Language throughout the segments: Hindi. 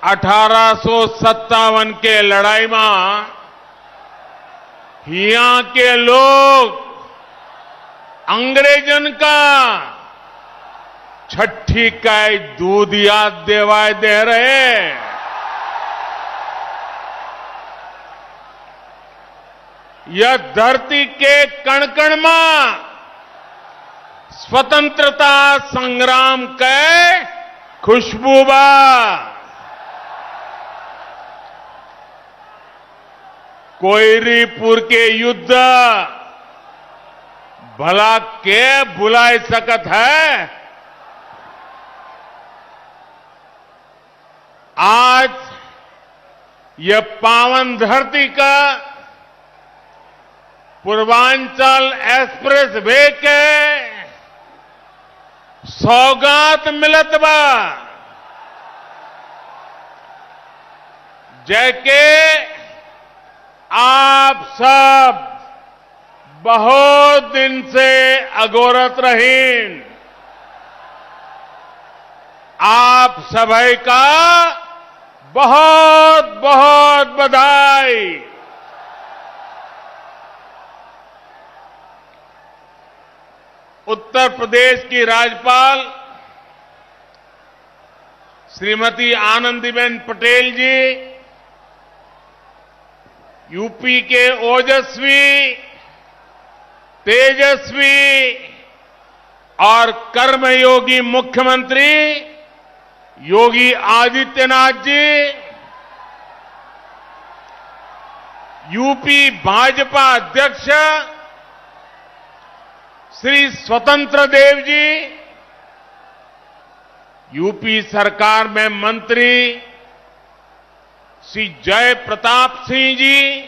1857 के लड़ाई में यहाँ के लोग अंग्रेजन का छठी का दूध याद देवाय दे रहे। यह धरती के कण कण में स्वतंत्रता संग्राम के खुशबू बा। कोयरीपुर के युद्ध भला के भुलाए सकत है। आज यह पावन धरती का पूर्वांचल एक्सप्रेस वे के सौगात मिलत बा। जैके आप सब बहुत दिन से अगोरत रहीन। आप सभी का बहुत बहुत बधाई। उत्तर प्रदेश की राज्यपाल श्रीमती आनंदीबेन पटेल जी, यूपी के ओजस्वी, तेजस्वी और कर्मयोगी मुख्यमंत्री योगी आदित्यनाथ जी, यूपी भाजपा अध्यक्ष श्री स्वतंत्र देव जी, यूपी सरकार में मंत्री श्री जय प्रताप सिंह जी,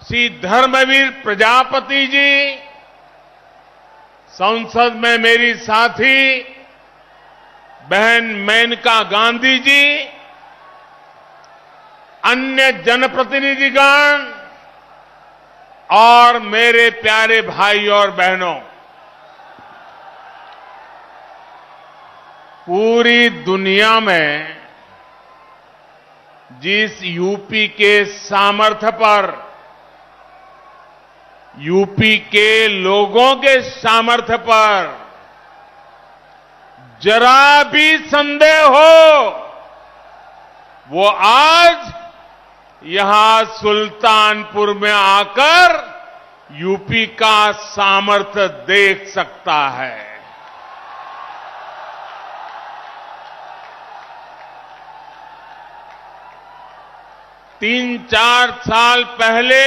श्री धर्मवीर प्रजापति जी, संसद में मेरी साथी बहन मेनका गांधी जी, अन्य जनप्रतिनिधिगण और मेरे प्यारे भाई और बहनों, पूरी दुनिया में जिस यूपी के सामर्थ्य पर, यूपी के लोगों के सामर्थ्य पर जरा भी संदेह हो, वो आज यहां सुल्तानपुर में आकर यूपी का सामर्थ्य देख सकता है। तीन चार साल पहले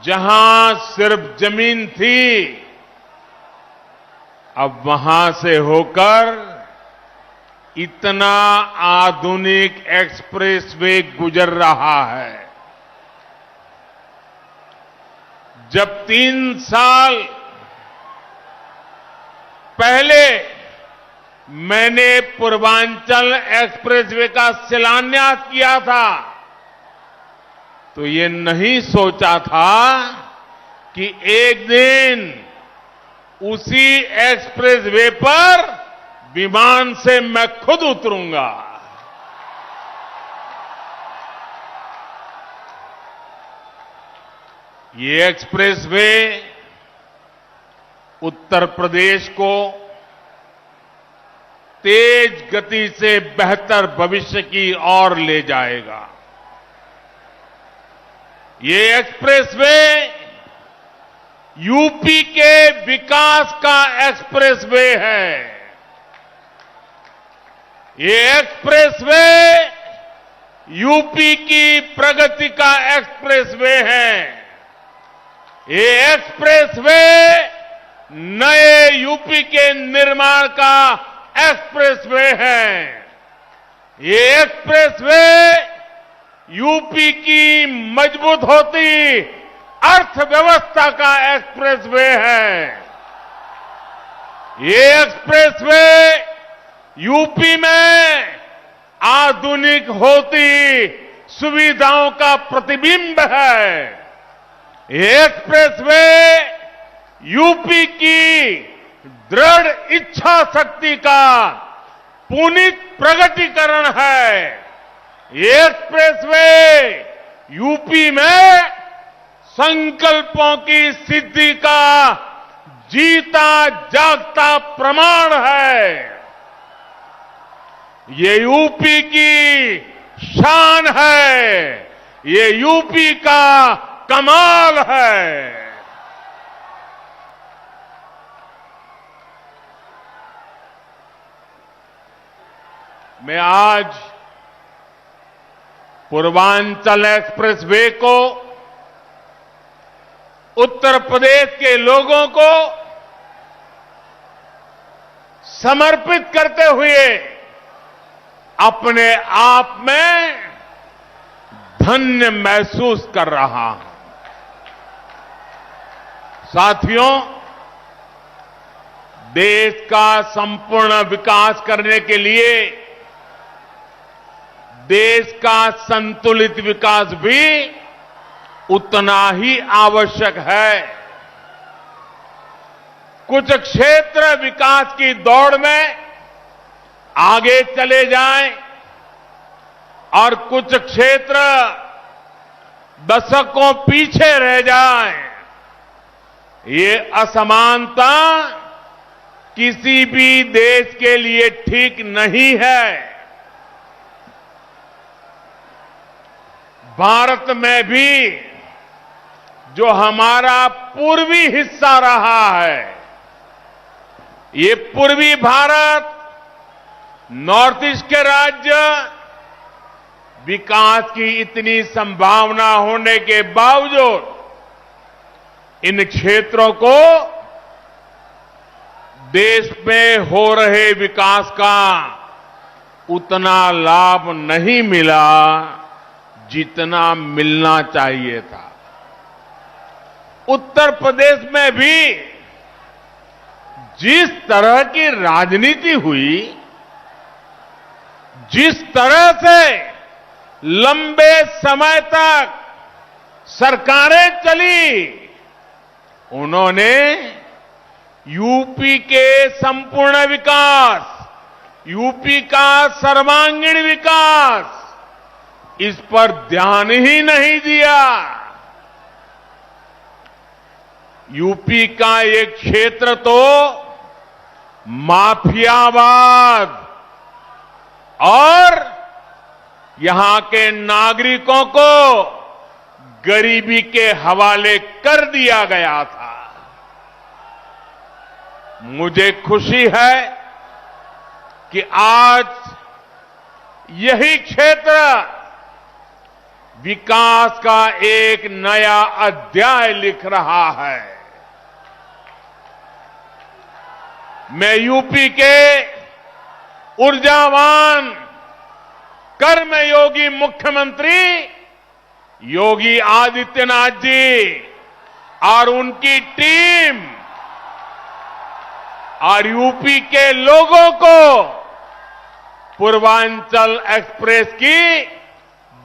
जहां सिर्फ जमीन थी, अब वहां से होकर इतना आधुनिक एक्सप्रेसवे गुजर रहा है। जब 3 साल पहले मैंने पूर्वांचल एक्सप्रेसवे का शिलान्यास किया था, तो ये नहीं सोचा था कि एक दिन उसी एक्सप्रेसवे पर विमान से मैं खुद उतरूंगा। ये एक्सप्रेसवे उत्तर प्रदेश को तेज गति से बेहतर भविष्य की ओर ले जाएगा। ये एक्सप्रेसवे यूपी के विकास का एक्सप्रेसवे है। ये एक्सप्रेसवे यूपी की प्रगति का एक्सप्रेसवे है। ये एक्सप्रेसवे नए यूपी के निर्माण का एक्सप्रेसवे है। ये एक्सप्रेसवे यूपी की मजबूत होती अर्थव्यवस्था का एक्सप्रेसवे है। ये एक्सप्रेसवे यूपी में आधुनिक होती सुविधाओं का प्रतिबिंब है। ये एक्सप्रेसवे यूपी की दृढ़ इच्छा शक्ति का पुनीत प्रगतिकरण है। ये एक्सप्रेसवे यूपी में संकल्पों की सिद्धि का जीता जागता प्रमाण है। ये यूपी की शान है, ये यूपी का कमाल है। मैं आज पूर्वांचल एक्सप्रेसवे को उत्तर प्रदेश के लोगों को समर्पित करते हुए अपने आप में धन्य महसूस कर रहा हूं। साथियों, देश का संपूर्ण विकास करने के लिए देश का संतुलित विकास भी उतना ही आवश्यक है। कुछ क्षेत्र विकास की दौड़ में आगे चले जाएं और कुछ क्षेत्र दशकों पीछे रह जाएं। ये असमानता किसी भी देश के लिए ठीक नहीं है। भारत में भी जो हमारा पूर्वी हिस्सा रहा है, ये पूर्वी भारत, नॉर्थ ईस्ट के राज्य विकास की इतनी संभावना होने के बावजूद इन क्षेत्रों को देश में हो रहे विकास का उतना लाभ नहीं मिला जितना मिलना चाहिए था। उत्तर प्रदेश में भी जिस तरह की राजनीति हुई, जिस तरह से लंबे समय तक सरकारें चली, उन्होंने यूपी के संपूर्ण विकास, यूपी का सर्वांगीण विकास, इस पर ध्यान ही नहीं दिया। यूपी का एक क्षेत्र तो माफियावाद और यहां के नागरिकों को गरीबी के हवाले कर दिया गया था। मुझे खुशी है कि आज यही क्षेत्र विकास का एक नया अध्याय लिख रहा है। मैं यूपी के ऊर्जावान कर्मयोगी मुख्यमंत्री योगी आदित्यनाथ जी और उनकी टीम और यूपी के लोगों को पूर्वांचल एक्सप्रेस की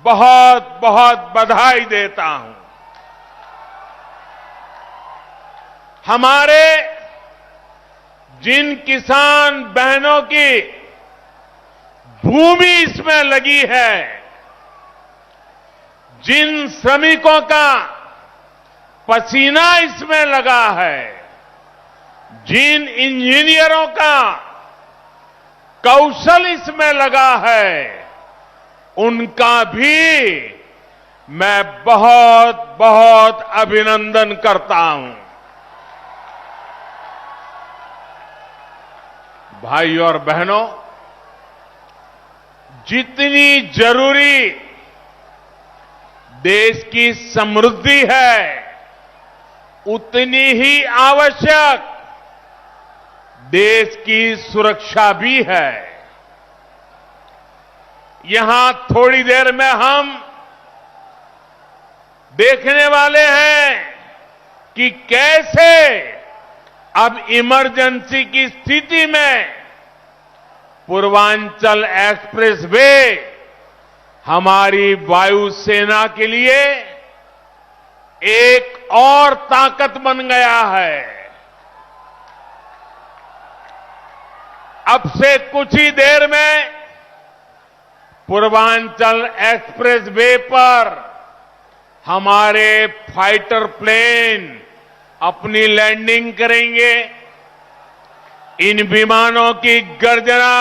बहुत बहुत बधाई देता हूं। हमारे जिन किसान बहनों की भूमि इसमें लगी है, जिन श्रमिकों का पसीना इसमें लगा है, जिन इंजीनियरों का कौशल इसमें लगा है, उनका भी मैं बहुत बहुत अभिनंदन करता हूं। भाइयों और बहनों, जितनी जरूरी देश की समृद्धि है, उतनी ही आवश्यक देश की सुरक्षा भी है। यहां थोड़ी देर में हम देखने वाले हैं कि कैसे अब इमरजेंसी की स्थिति में पूर्वांचल एक्सप्रेसवे हमारी वायुसेना के लिए एक और ताकत बन गया है। अब से कुछ ही देर में पूर्वांचल एक्सप्रेस वे पर हमारे फाइटर प्लेन अपनी लैंडिंग करेंगे। इन विमानों की गर्जना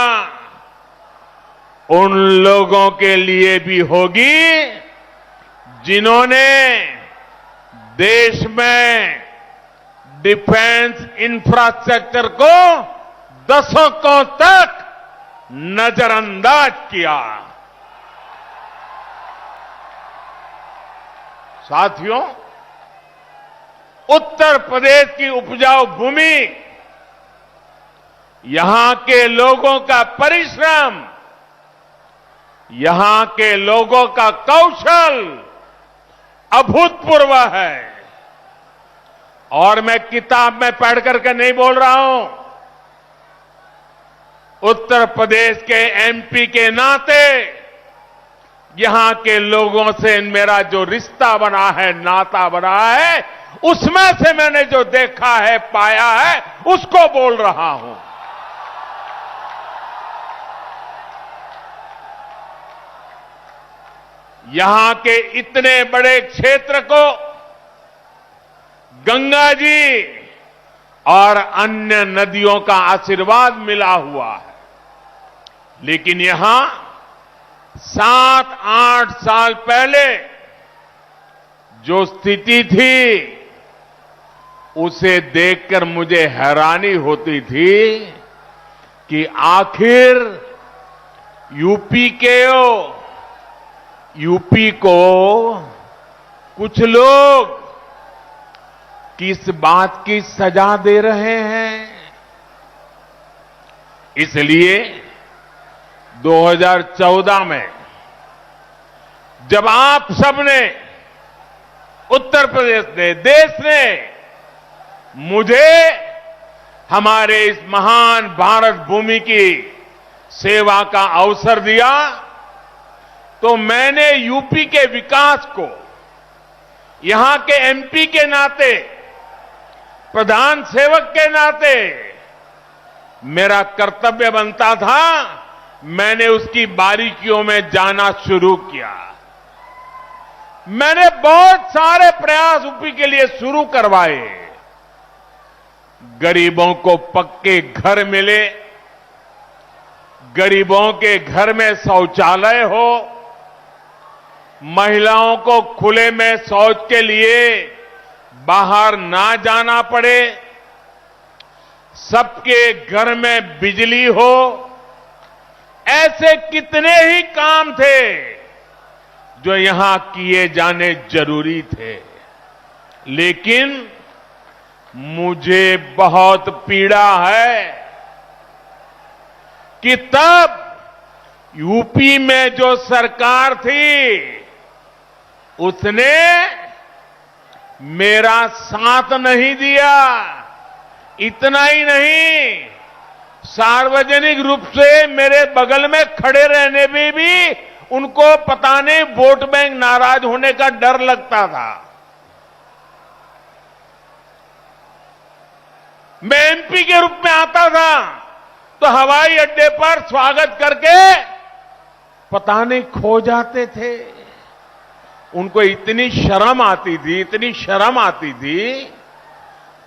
उन लोगों के लिए भी होगी जिन्होंने देश में डिफेंस इंफ्रास्ट्रक्चर को दशकों तक नजरअंदाज किया। साथियों, उत्तर प्रदेश की उपजाऊ भूमि, यहां के लोगों का परिश्रम, यहां के लोगों का कौशल अभूतपूर्व है। और मैं किताब में पढ़ करके नहीं बोल रहा हूं, उत्तर प्रदेश के एमपी के नाते यहां के लोगों से मेरा जो रिश्ता बना है, नाता बना है, उसमें से मैंने जो देखा है, पाया है, उसको बोल रहा हूं। यहां के इतने बड़े क्षेत्र को गंगा जी और अन्य नदियों का आशीर्वाद मिला हुआ है, लेकिन यहां 7-8 साल पहले जो स्थिति थी, उसे देखकर मुझे हैरानी होती थी कि आखिर यूपी को कुछ लोग किस बात की सजा दे रहे हैं। इसलिए 2014 में जब आप सबने, उत्तर प्रदेश ने, देश ने मुझे हमारे इस महान भारत भूमि की सेवा का अवसर दिया, तो मैंने यूपी के विकास को यहां के एमपी के नाते, प्रधान सेवक के नाते मेरा कर्तव्य बनता था। मैंने उसकी बारीकियों में जाना शुरू किया। मैंने बहुत सारे प्रयास यूपी के लिए शुरू करवाए। गरीबों को पक्के घर मिले, गरीबों के घर में शौचालय हो, महिलाओं को खुले में शौच के लिए बाहर ना जाना पड़े, सबके घर में बिजली हो, ऐसे कितने ही काम थे जो यहां किए जाने जरूरी थे। लेकिन मुझे बहुत पीड़ा है कि तब यूपी में जो सरकार थी, उसने मेरा साथ नहीं दिया। इतना ही नहीं, सार्वजनिक रूप से मेरे बगल में खड़े रहने में भी उनको पता नहीं वोट बैंक नाराज होने का डर लगता था। मैं एमपी के रूप में आता था तो हवाई अड्डे पर स्वागत करके पता नहीं खो जाते थे। उनको इतनी शर्म आती थी,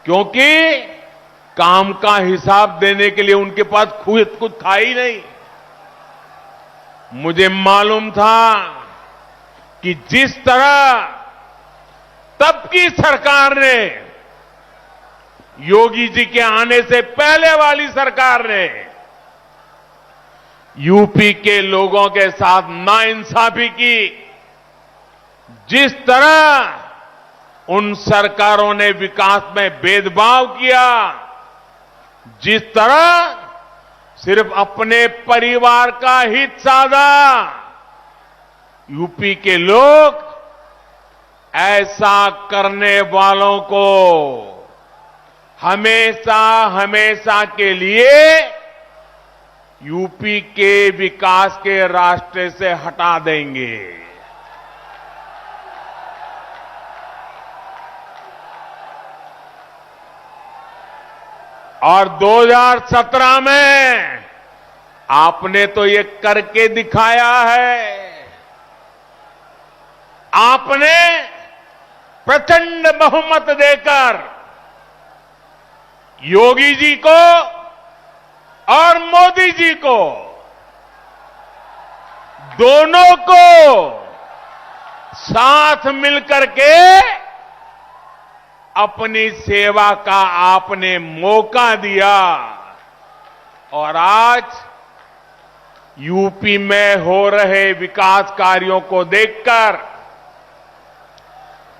क्योंकि काम का हिसाब देने के लिए उनके पास कुछ था ही नहीं। मुझे मालूम था कि जिस तरह तब की सरकार ने, योगी जी के आने से पहले वाली सरकार ने यूपी के लोगों के साथ नाइंसाफी की, जिस तरह उन सरकारों ने विकास में भेदभाव किया, जिस तरह सिर्फ अपने परिवार का हित साधा, यूपी के लोग ऐसा करने वालों को हमेशा के लिए यूपी के विकास के रास्ते से हटा देंगे। और 2017 में आपने तो ये करके दिखाया है। आपने प्रचंड बहुमत देकर योगी जी को और मोदी जी को, दोनों को साथ मिलकर के अपनी सेवा का आपने मौका दिया। और आज यूपी में हो रहे विकास कार्यों को देखकर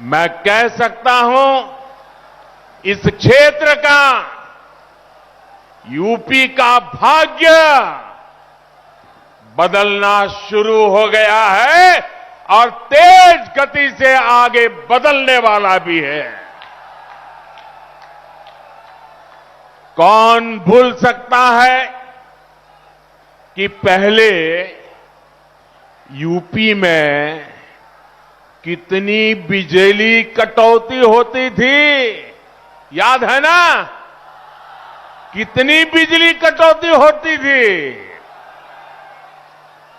मैं कह सकता हूं, इस क्षेत्र का, यूपी का भाग्य बदलना शुरू हो गया है और तेज गति से आगे बदलने वाला भी है। कौन भूल सकता है कि पहले यूपी में कितनी बिजली कटौती होती थी? याद है ना? कितनी बिजली कटौती होती थी?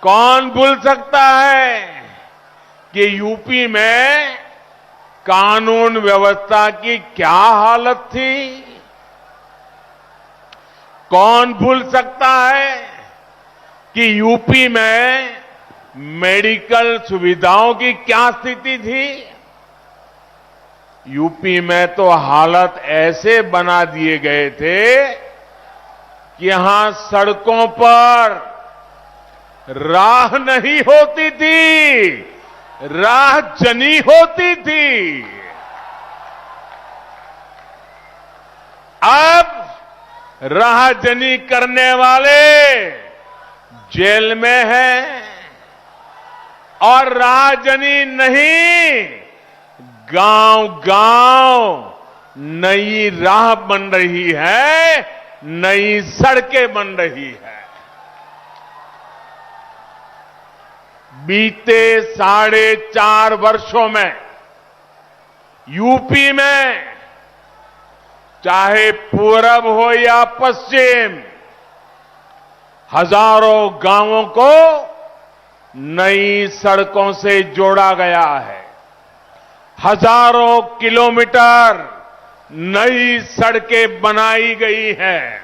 कौन भूल सकता है कि यूपी में कानून व्यवस्था की क्या हालत थी? कौन भूल सकता है कि यूपी में मेडिकल सुविधाओं की क्या स्थिति थी? यूपी में तो हालत ऐसे बना दिए गए थे कि यहां सड़कों पर राह नहीं होती थी, राह जनी होती थी। अब राहजनी करने वाले जेल में हैं और राहजनी नहीं, गांव-गांव नई राह बन रही है, नई सड़कें बन रही है। बीते 4.5 वर्षों में यूपी में चाहे पूरब हो या पश्चिम, हजारों गांवों को नई सड़कों से जोड़ा गया है। हजारों किलोमीटर नई सड़कें बनाई गई हैं।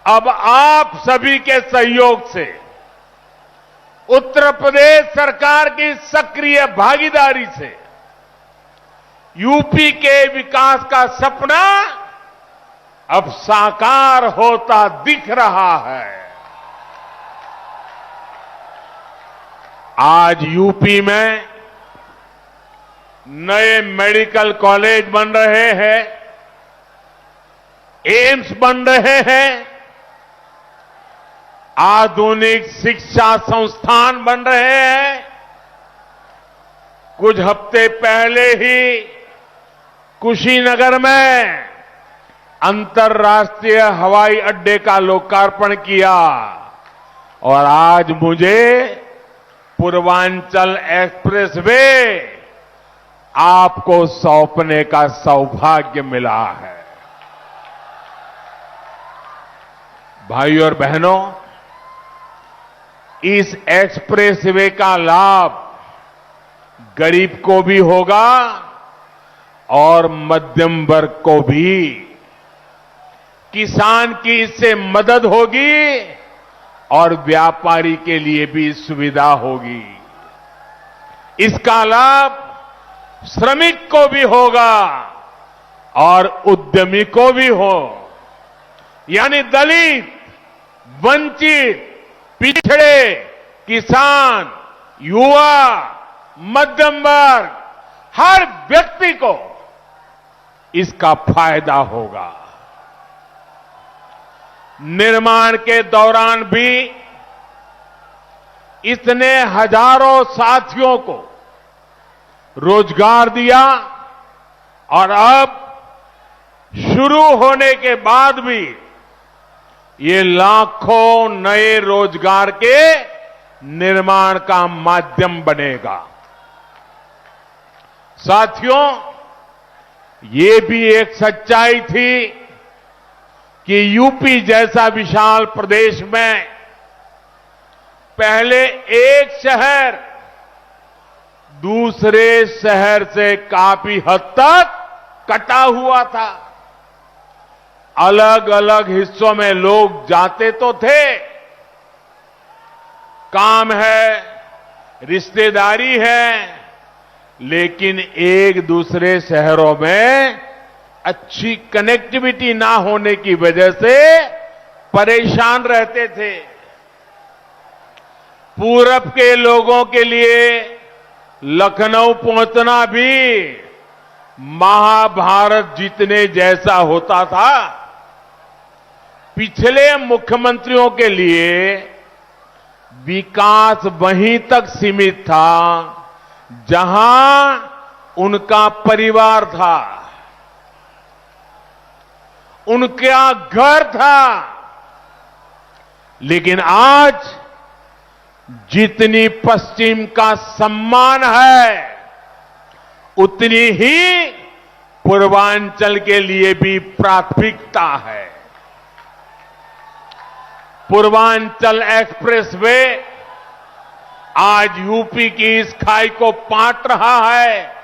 अब आप सभी के सहयोग से, उत्तर प्रदेश सरकार की सक्रिय भागीदारी से यूपी के विकास का सपना अब साकार होता दिख रहा है। आज यूपी में नए मेडिकल कॉलेज बन रहे हैं, एम्स बन रहे हैं, आधुनिक शिक्षा संस्थान बन रहे हैं। कुछ हफ्ते पहले ही कुशीनगर में अंतर्राष्ट्रीय हवाई अड्डे का लोकार्पण किया और आज मुझे पूर्वांचल एक्सप्रेसवे आपको सौंपने का सौभाग्य मिला है। भाइयों और बहनों, इस एक्सप्रेसवे का लाभ गरीब को भी होगा और मध्यम वर्ग को भी। किसान की इससे मदद होगी और व्यापारी के लिए भी सुविधा होगी। इसका लाभ श्रमिक को भी होगा और उद्यमी को भी हो, यानी दलित, वंचित, पिछड़े, किसान, युवा, मध्यम वर्ग, हर व्यक्ति को इसका फायदा होगा। निर्माण के दौरान भी इसने हजारों साथियों को रोजगार दिया और अब शुरू होने के बाद भी ये लाखों नए रोजगार के निर्माण का माध्यम बनेगा। साथियों, ये भी एक सच्चाई थी कि यूपी जैसा विशाल प्रदेश में पहले एक शहर दूसरे शहर से काफी हद तक कटा हुआ था। अलग अलग हिस्सों में लोग जाते तो थे, काम है, रिश्तेदारी है, लेकिन एक दूसरे शहरों में अच्छी कनेक्टिविटी ना होने की वजह से परेशान रहते थे। पूरब के लोगों के लिए लखनऊ पहुंचना भी महाभारत जीतने जैसा होता था। पिछले मुख्यमंत्रियों के लिए विकास वहीं तक सीमित था जहां उनका परिवार था, उनका घर था। लेकिन आज जितनी पश्चिम का सम्मान है, उतनी ही पूर्वांचल के लिए भी प्राथमिकता है। पूर्वांचल एक्सप्रेसवे आज यूपी की इस खाई को पाट रहा है,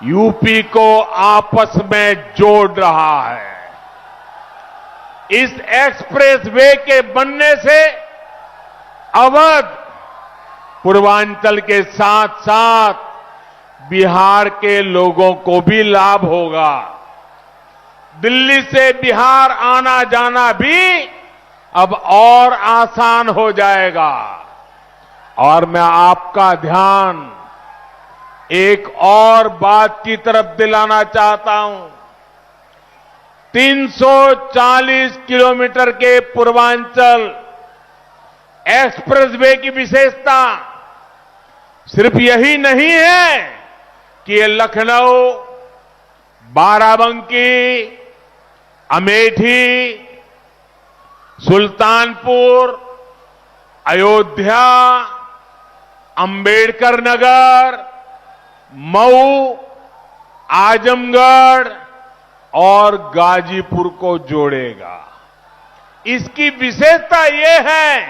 यूपी को आपस में जोड़ रहा है। इस एक्सप्रेसवे के बनने से अवध, पूर्वांचल के साथ साथ बिहार के लोगों को भी लाभ होगा। दिल्ली से बिहार आना जाना भी अब और आसान हो जाएगा। और मैं आपका ध्यान एक और बात की तरफ दिलाना चाहता हूं। 340 किलोमीटर के पूर्वांचल एक्सप्रेसवे की विशेषता सिर्फ यही नहीं है कि ये लखनऊ, बाराबंकी, अमेठी, सुल्तानपुर, अयोध्या, अंबेडकर नगर, मऊ, आजमगढ़ और गाजीपुर को जोड़ेगा। इसकी विशेषता यह है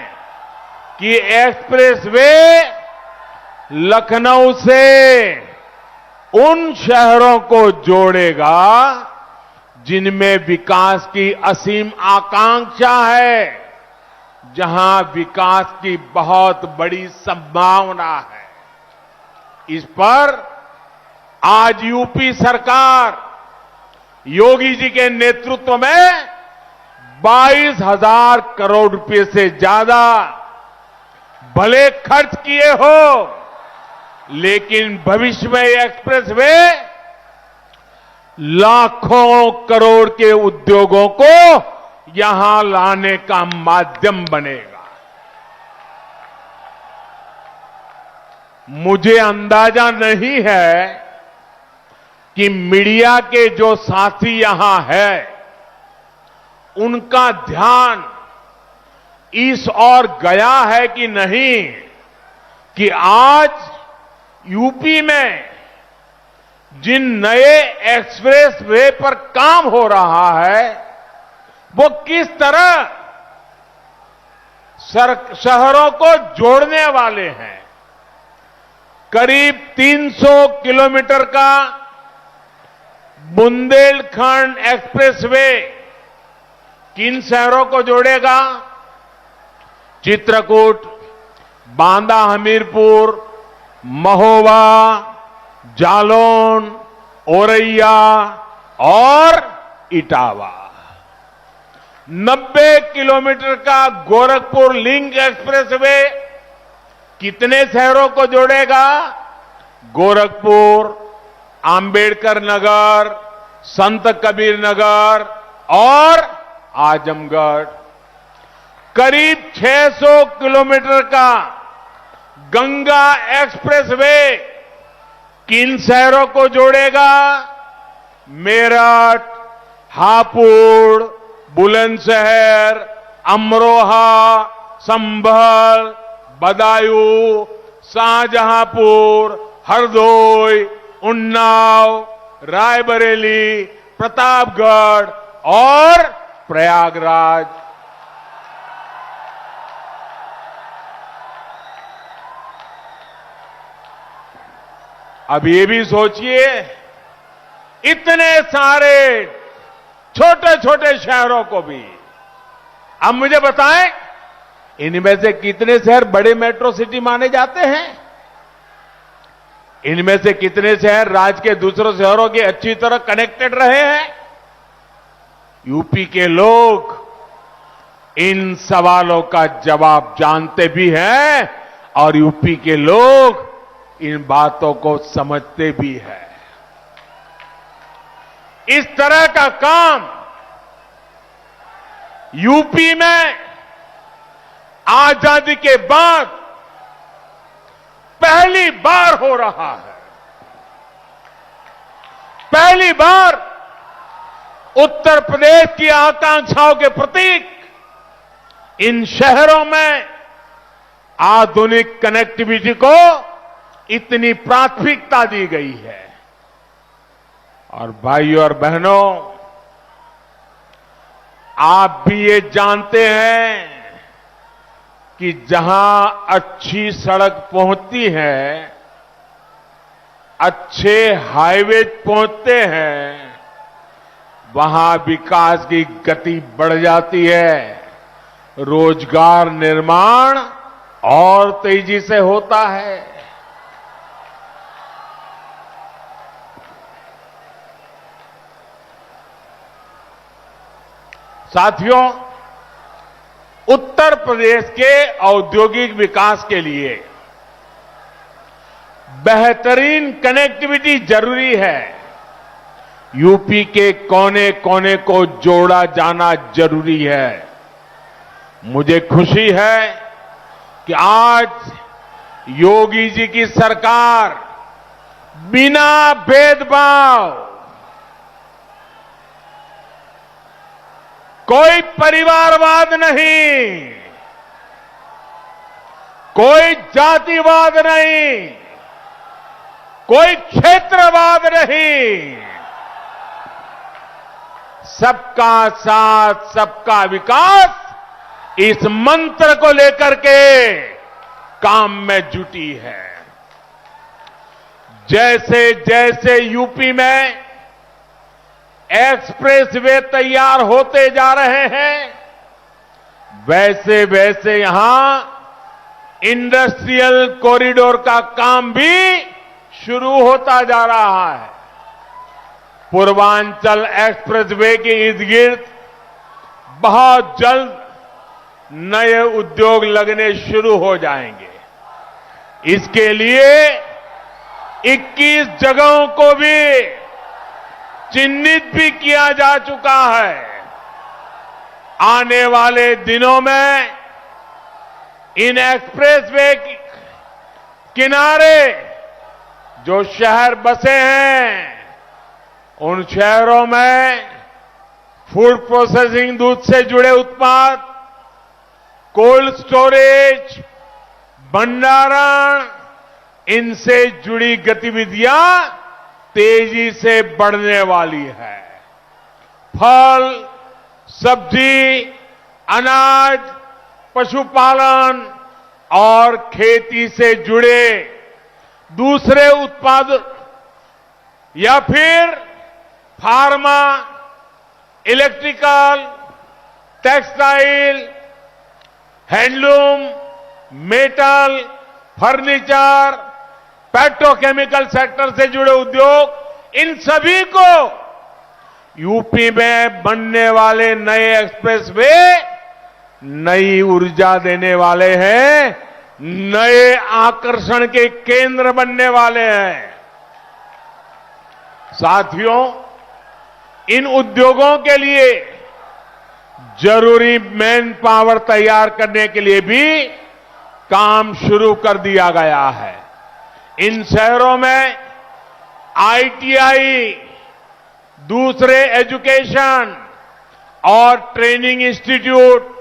कि एक्सप्रेसवे लखनऊ से उन शहरों को जोड़ेगा जिनमें विकास की असीम आकांक्षा है, जहां विकास की बहुत बड़ी संभावना है। इस पर आज यूपी सरकार योगी जी के नेतृत्व में 22,000 करोड़ रुपए से ज्यादा भले खर्च किए हो, लेकिन भविष्य में ये एक्सप्रेसवे लाखों करोड़ के उद्योगों को यहां लाने का माध्यम बनेगा। मुझे अंदाजा नहीं है कि मीडिया के जो साथी यहां हैं, उनका ध्यान इस ओर गया है कि नहीं कि आज यूपी में जिन नए एक्सप्रेस वे पर काम हो रहा है, वो किस तरह शहरों को जोड़ने वाले हैं। करीब 300 किलोमीटर का बुंदेलखंड एक्सप्रेसवे किन शहरों को जोड़ेगा? चित्रकूट, बांदा हमीरपुर, महोबा, जालौन, औरैया और इटावा। 90 किलोमीटर का गोरखपुर लिंक एक्सप्रेसवे कितने शहरों को जोड़ेगा? गोरखपुर, अंबेडकर नगर, संत कबीर नगर और आजमगढ़। करीब 600 किलोमीटर का गंगा एक्सप्रेसवे किन शहरों को जोड़ेगा? मेरठ, हापुड़, बुलंदशहर, अमरोहा, संभल, बदायूं, शाहजहांपुर, हरदोई, उन्नाव, रायबरेली, प्रतापगढ़ और प्रयागराज, अब ये भी सोचिए, इतने सारे छोटे छोटे शहरों को भी, अब मुझे बताएं, इनमें से कितने शहर बड़े मेट्रो सिटी माने जाते हैं? इनमें से कितने शहर राज्य के दूसरों शहरों के अच्छी तरह कनेक्टेड रहे हैं? यूपी के लोग इन सवालों का जवाब जानते भी हैं और यूपी के लोग इन बातों को समझते भी हैं। इस तरह का काम यूपी में आजादी के बाद पहली बार हो रहा है। पहली बार उत्तर प्रदेश की आकांक्षाओं के प्रतीक इन शहरों में आधुनिक कनेक्टिविटी को इतनी प्राथमिकता दी गई है। और भाइयों और बहनों, आप भी ये जानते हैं कि जहां अच्छी सड़क पहुंचती है, अच्छे हाईवे पहुंचते हैं, वहां विकास की गति बढ़ जाती है, रोजगार निर्माण और तेजी से होता है। साथियों, उत्तर प्रदेश के औद्योगिक विकास के लिए बेहतरीन कनेक्टिविटी जरूरी है। यूपी के कोने कोने को जोड़ा जाना जरूरी है। मुझे खुशी है कि आज योगी जी की सरकार बिना भेदभाव, कोई परिवारवाद नहीं, कोई जातिवाद नहीं, कोई क्षेत्रवाद नहीं, सबका साथ सबका विकास, इस मंत्र को लेकर के काम में जुटी है। जैसे जैसे यूपी में एक्सप्रेसवे तैयार होते जा रहे हैं, वैसे वैसे यहां इंडस्ट्रियल कॉरिडोर का काम भी शुरू होता जा रहा है। पूर्वांचल एक्सप्रेसवे के इर्द गिर्द बहुत जल्द नए उद्योग लगने शुरू हो जाएंगे। इसके लिए 21 जगहों को भी चिन्हित भी किया जा चुका है। आने वाले दिनों में इन एक्सप्रेसवे किनारे जो शहर बसे हैं, उन शहरों में फूड प्रोसेसिंग, दूध से जुड़े उत्पाद, कोल्ड स्टोरेज, भंडारण, इनसे जुड़ी गतिविधियां तेजी से बढ़ने वाली है। फल, सब्जी, अनाज, पशुपालन और खेती से जुड़े दूसरे उत्पाद या फिर pharma, electrical, textile, handloom, metal, furniture, petrochemical sector से जुड़े उद्योग, इन सभी को यूपी में बनने वाले नए एक्सप्रेसवे नई ऊर्जा देने वाले हैं, नए आकर्षण के केंद्र बनने वाले हैं। साथियों, इन उद्योगों के लिए जरूरी मैन पावर तैयार करने के लिए भी काम शुरू कर दिया गया है। इन शहरों में आईटीआई, दूसरे एजुकेशन और ट्रेनिंग इंस्टीट्यूट,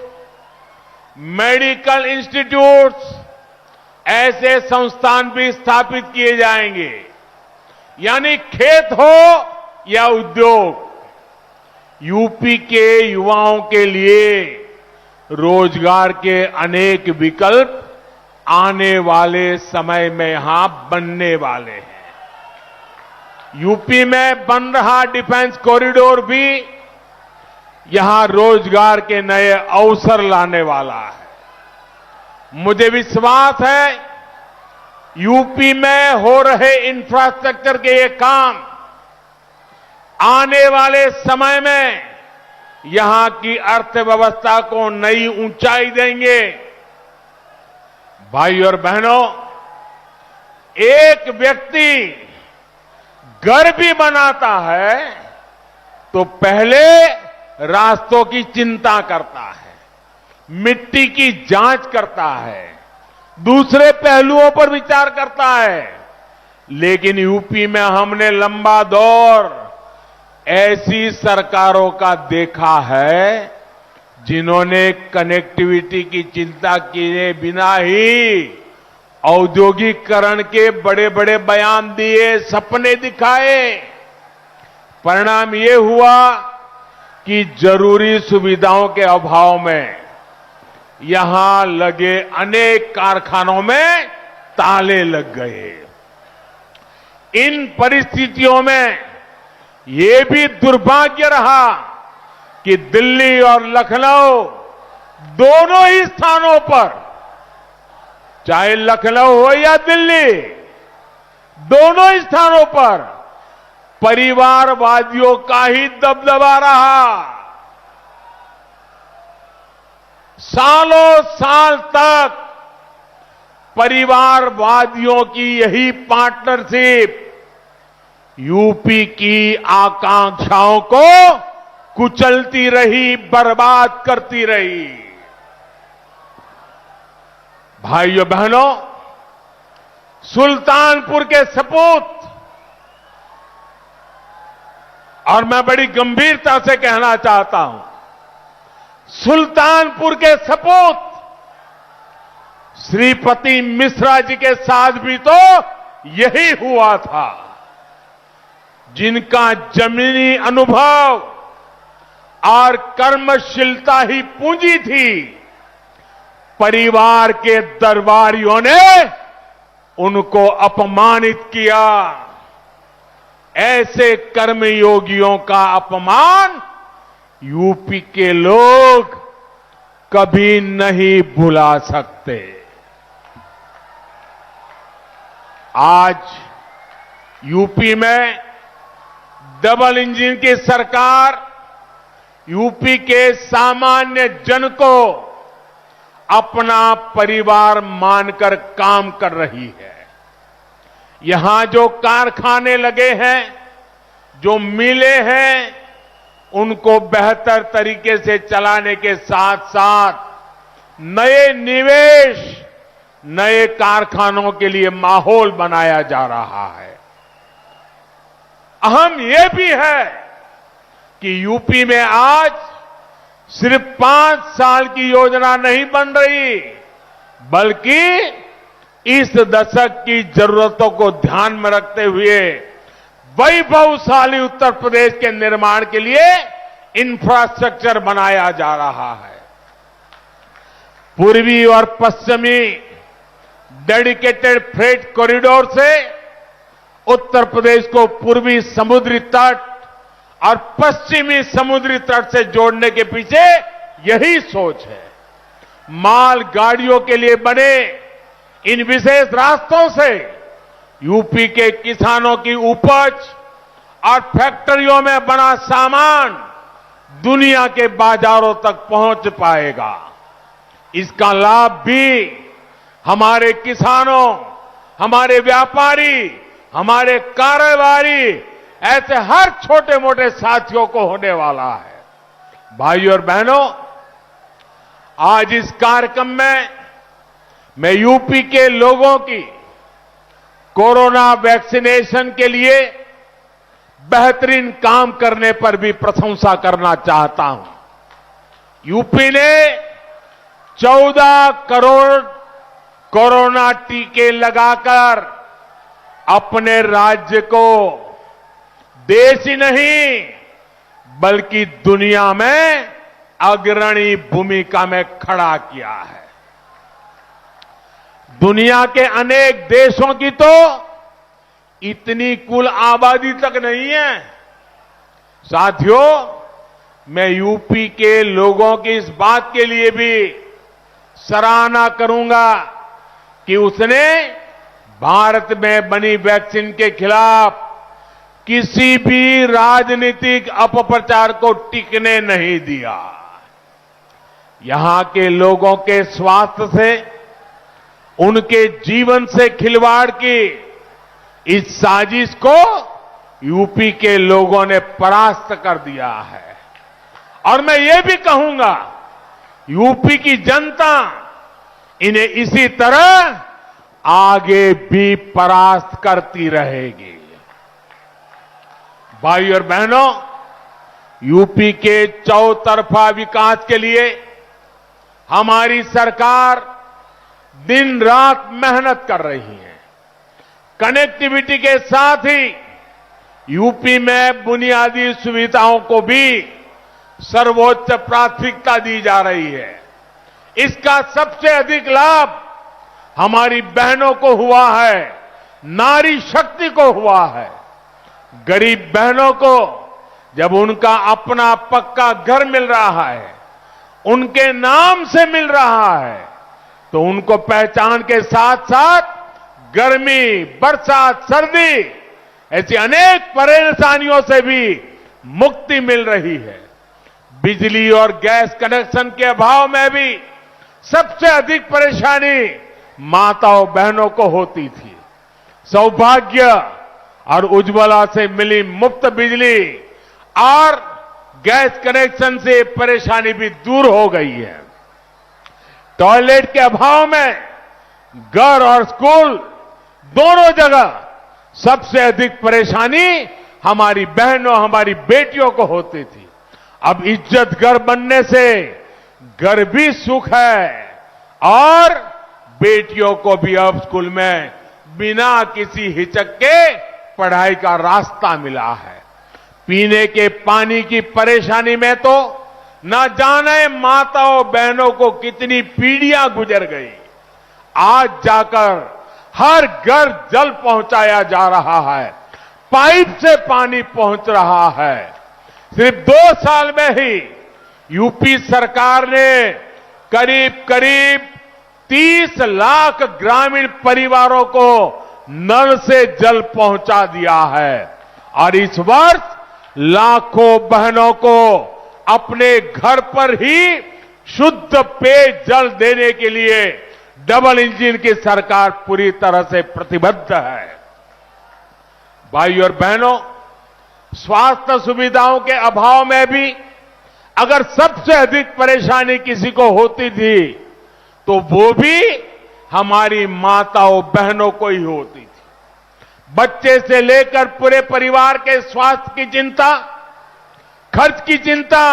मेडिकल इंस्टीट्यूट्स, ऐसे संस्थान भी स्थापित किए जाएंगे। यानी खेत हो या उद्योग, यूपी के युवाओं के लिए रोजगार के अनेक विकल्प आने वाले समय में यहां बनने वाले हैं। यूपी में बन रहा डिफेंस कॉरिडोर भी यहां रोजगार के नए अवसर लाने वाला है। मुझे विश्वास है यूपी में हो रहे इंफ्रास्ट्रक्चर के ये काम आने वाले समय में यहां की अर्थव्यवस्था को नई ऊंचाई देंगे। भाई और बहनों, एक व्यक्ति घर भी बनाता है तो पहले रास्तों की चिंता करता है, मिट्टी की जांच करता है, दूसरे पहलुओं पर विचार करता है। लेकिन यूपी में हमने लंबा दौर ऐसी सरकारों का देखा है जिन्होंने कनेक्टिविटी की चिंता किए बिना ही औद्योगिकरण के बड़े बड़े बयान दिए, सपने दिखाए। परिणाम ये हुआ कि जरूरी सुविधाओं के अभाव में यहां लगे अनेक कारखानों में ताले लग गए। इन परिस्थितियों में ये भी दुर्भाग्य रहा कि दिल्ली और लखनऊ दोनों ही स्थानों पर, चाहे लखनऊ हो या दिल्ली, दोनों ही स्थानों पर परिवारवादियों का ही दबदबा रहा। सालों साल तक परिवारवादियों की यही पार्टनरशिप यूपी की आकांक्षाओं को कुचलती रही, बर्बाद करती रही। भाइयों बहनों, सुल्तानपुर के सपूत, और मैं बड़ी गंभीरता से कहना चाहता हूं, सुल्तानपुर के सपूत श्रीपति मिश्रा जी के साथ भी तो यही हुआ था, जिनका जमीनी अनुभव और कर्मशीलता ही पूंजी थी। परिवार के दरबारियों ने उनको अपमानित किया। ऐसे कर्मयोगियों का अपमान यूपी के लोग कभी नहीं भुला सकते। आज यूपी में डबल इंजन की सरकार यूपी के सामान्य जन को अपना परिवार मानकर काम कर रही है। यहां जो कारखाने लगे हैं, जो मिलें हैं, उनको बेहतर तरीके से चलाने के साथ साथ नए निवेश, नए कारखानों के लिए माहौल बनाया जा रहा है। अहम यह भी है कि यूपी में आज सिर्फ 5 साल की योजना नहीं बन रही, बल्कि इस दशक की जरूरतों को ध्यान में रखते हुए वैभवशाली उत्तर प्रदेश के निर्माण के लिए इंफ्रास्ट्रक्चर बनाया जा रहा है। पूर्वी और पश्चिमी डेडिकेटेड फ्रेट कॉरिडोर से उत्तर प्रदेश को पूर्वी समुद्री तट और पश्चिमी समुद्री तट से जोड़ने के पीछे यही सोच है। माल गाड़ियों के लिए बने इन विशेष रास्तों से यूपी के किसानों की उपज और फैक्ट्रियों में बना सामान दुनिया के बाजारों तक पहुंच पाएगा। इसका लाभ भी हमारे किसानों, हमारे व्यापारी, हमारे कारोबारी, ऐसे हर छोटे मोटे साथियों को होने वाला है। भाइयों और बहनों, आज इस कार्यक्रम में मैं यूपी के लोगों की कोरोना वैक्सीनेशन के लिए बेहतरीन काम करने पर भी प्रशंसा करना चाहता हूं। यूपी ने 14 करोड़ कोरोना टीके लगाकर अपने राज्य को देश ही नहीं बल्कि दुनिया में अग्रणी भूमिका में खड़ा किया है। दुनिया के अनेक देशों की तो इतनी कुल आबादी तक नहीं है। साथियों, मैं यूपी के लोगों की इस बात के लिए भी सराहना करूंगा कि उसने भारत में बनी वैक्सीन के खिलाफ किसी भी राजनीतिक अपप्रचार को टिकने नहीं दिया। यहां के लोगों के स्वास्थ्य से, उनके जीवन से खिलवाड़ की इस साजिश को यूपी के लोगों ने परास्त कर दिया है। और मैं ये भी कहूंगा, यूपी की जनता इन्हें इसी तरह आगे भी परास्त करती रहेगी। भाई और बहनों, यूपी के चौतरफा विकास के लिए हमारी सरकार दिन रात मेहनत कर रही है। कनेक्टिविटी के साथ ही यूपी में बुनियादी सुविधाओं को भी सर्वोच्च प्राथमिकता दी जा रही है। इसका सबसे अधिक लाभ हमारी बहनों को हुआ है, नारी शक्ति को हुआ है। गरीब बहनों को जब उनका अपना पक्का घर मिल रहा है, उनके नाम से मिल रहा है, तो उनको पहचान के साथ साथ गर्मी, बरसात, सर्दी ऐसी अनेक परेशानियों से भी मुक्ति मिल रही है। बिजली और गैस कनेक्शन के अभाव में भी सबसे अधिक परेशानी माताओं बहनों को होती थी। सौभाग्य और उज्ज्वला से मिली मुफ्त बिजली और गैस कनेक्शन से परेशानी भी दूर हो गई है। टॉयलेट के अभाव में घर और स्कूल दोनों जगह सबसे अधिक परेशानी हमारी बहनों, हमारी बेटियों को होती थी। अब इज्जत घर बनने से घर भी सुख है और बेटियों को भी अब स्कूल में बिना किसी हिचक के पढ़ाई का रास्ता मिला है। पीने के पानी की परेशानी में तो न जाने माताओं बहनों को कितनी पीढ़ियां गुजर गई। आज जाकर हर घर जल पहुंचाया जा रहा है, पाइप से पानी पहुंच रहा है। सिर्फ 2 साल में ही यूपी सरकार ने करीब करीब 30 लाख ग्रामीण परिवारों को नल से जल पहुंचा दिया है और इस वर्ष लाखों बहनों को अपने घर पर ही शुद्ध पेयजल देने के लिए डबल इंजन की सरकार पूरी तरह से प्रतिबद्ध है। भाई और बहनों, स्वास्थ्य सुविधाओं के अभाव में भी अगर सबसे अधिक परेशानी किसी को होती थी तो वो भी हमारी माताओं बहनों को ही होती थी। बच्चे से लेकर पूरे परिवार के स्वास्थ्य की चिंता, खर्च की चिंता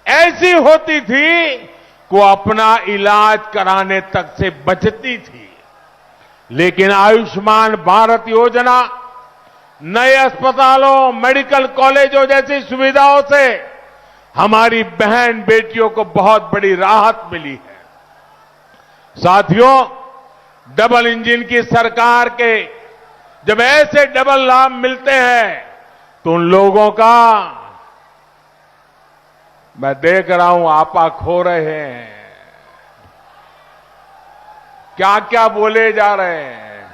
ऐसी होती थी कि वो अपना इलाज कराने तक से बचती थी। लेकिन आयुष्मान भारत योजना, नए अस्पतालों, मेडिकल कॉलेजों जैसी सुविधाओं से हमारी बहन बेटियों को बहुत बड़ी राहत मिली है। साथियों, डबल इंजन की सरकार के जब ऐसे डबल लाभ मिलते हैं तो उन लोगों का, मैं देख रहा हूं आपा खो रहे हैं, क्या क्या बोले जा रहे हैं।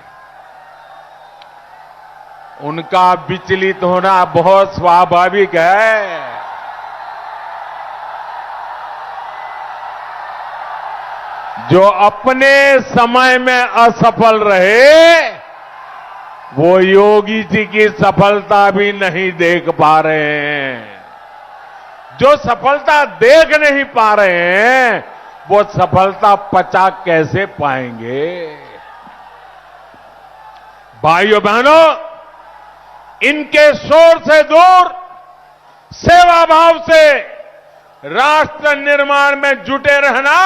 उनका विचलित होना बहुत स्वाभाविक है। जो अपने समय में असफल रहे वो योगी जी की सफलता भी नहीं देख पा रहे हैं। जो सफलता देख नहीं पा रहे हैं वो सफलता पचा कैसे पाएंगे। भाइयों बहनों, इनके शोर से दूर सेवा भाव से राष्ट्र निर्माण में जुटे रहना,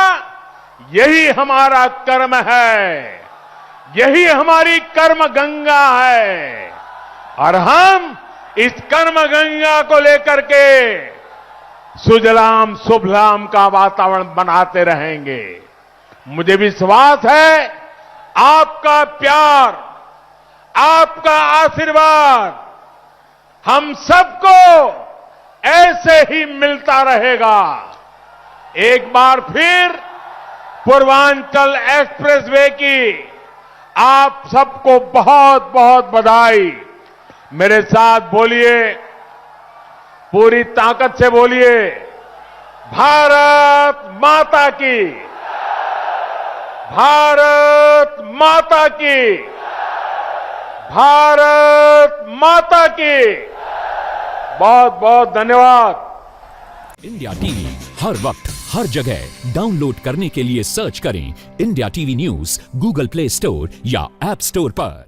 यही हमारा कर्म है, यही हमारी कर्म गंगा है और हम इस कर्म गंगा को लेकर के सुजलाम सुफलाम का वातावरण बनाते रहेंगे। मुझे विश्वास है आपका प्यार, आपका आशीर्वाद हम सबको ऐसे ही मिलता रहेगा। एक बार फिर पूर्वांचल एक्सप्रेसवे की आप सबको बहुत बहुत बधाई। मेरे साथ बोलिए, पूरी ताकत से बोलिए, भारत माता की, भारत माता की, भारत माता की। बहुत बहुत धन्यवाद। इंडिया टीवी हर वक्त हर जगह डाउनलोड करने के लिए सर्च करें India TV news Google play store या ऐप स्टोर पर।